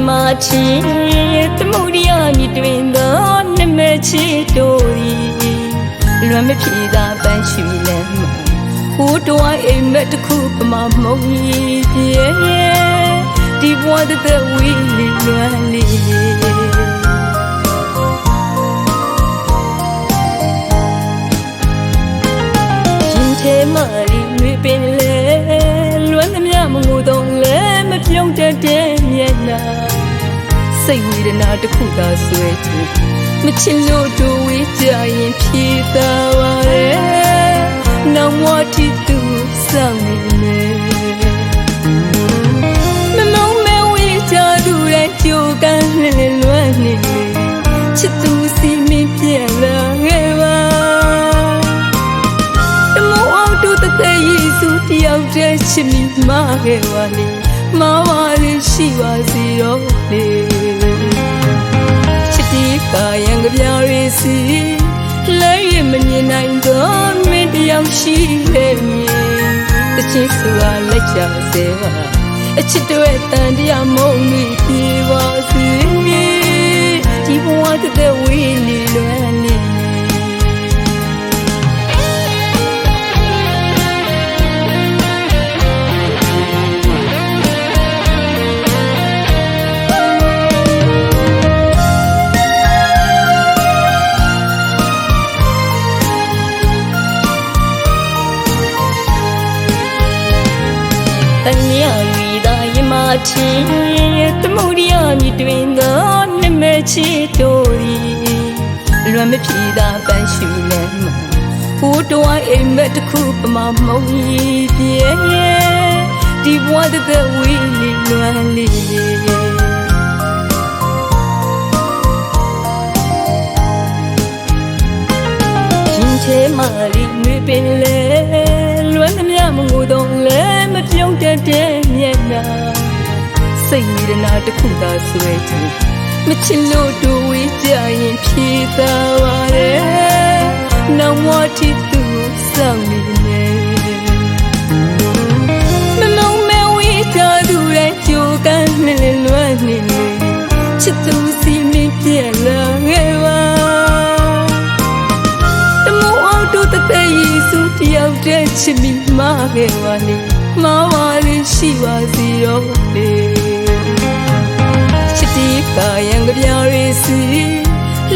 mati temuria mi dwindo neme chi tori lwame phida ban shu lema hu twa ai met takhu pama mong pie di bwa de wi li lwan li yin the ma li mi pin le lwan namya mngu dong le ma phyong de myen naစိတ်ဝေဒနာတစ်ခုသာဆွဲကြည့်မချင်လို့တို့ဝေးကြရင်ဖြေသာပါရဲ့နောက်မှတိသူစောင့်နေမယ်မမုံမဲဝေးကြသူရဲ့ကြိုကန်းလွယ်လွယ်နေချစ်သူစီမင်းပြန်လာခဲ့ပါတမောအောင်တို့တဲ့ယေရှုတယောက်တည်းချစ်မိမခဲ့ပါလေမဝရရှိပါစေတော့လေချစ်တီကာယံကပြားရစီလဲရမမြင်နိုင်တော့မင်းတယောက်ရှိခဲ့မြင်တချစ်စွာလက်ချစေပါအချစ်တွေတန်တရားမုံမိပြေပါစေဒီဘဝတဲ့ဝေးလီလွမ်းနေတညရီသာယမတီတမှုရိယာမြတွင်သောနမချီတိုရီလွမ်းမဖြေသာပန်းရှူလဲမှာဟိုတဝိုင်းအိမ်မက်တစ်ခုပမာမုံကြီးပြေဒီဘဝတဲ့ဝေးလီလွမ်းလီရင်ချဲမာလီမြပင်လဲလွမ်းသမျှမငိုတော့လဲမပြုံးတတ်တဲ့မျက်နှာစိတ်ဝေဒနာတစ်ခုသာဆွဲကြည့်မချစ်လို့တို့ဝေးကြရင်ဖြေသာပါရဲ့နောက်မှတိသူစောင့်နေမယ်မမုံမဲဝေးကြသူရဲ့ကြိုကန်းလွယ်လွယ်နေချစ်သူစီမင်းပြန်လာခဲ့ပါတမောအောင်တို့တဲ့ယေရှုတယောက်တည်းချစ်မိမခဲ့ပါလေမဝရရှိပါစေတော့လေချစ်တီကာယံကပြားရစီ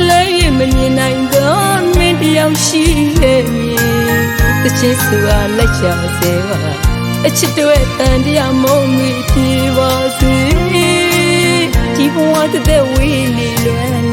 လဲရမမြင်နိုင်တော့မင်းတယောက်ရှိရဲ့မြင်တချစ်စွာလက်ချစေပါအချစ်တွေတန်တရားမုံမိပြေပါစေဒီဘဝတဲ့ဝေးလီလွမ်း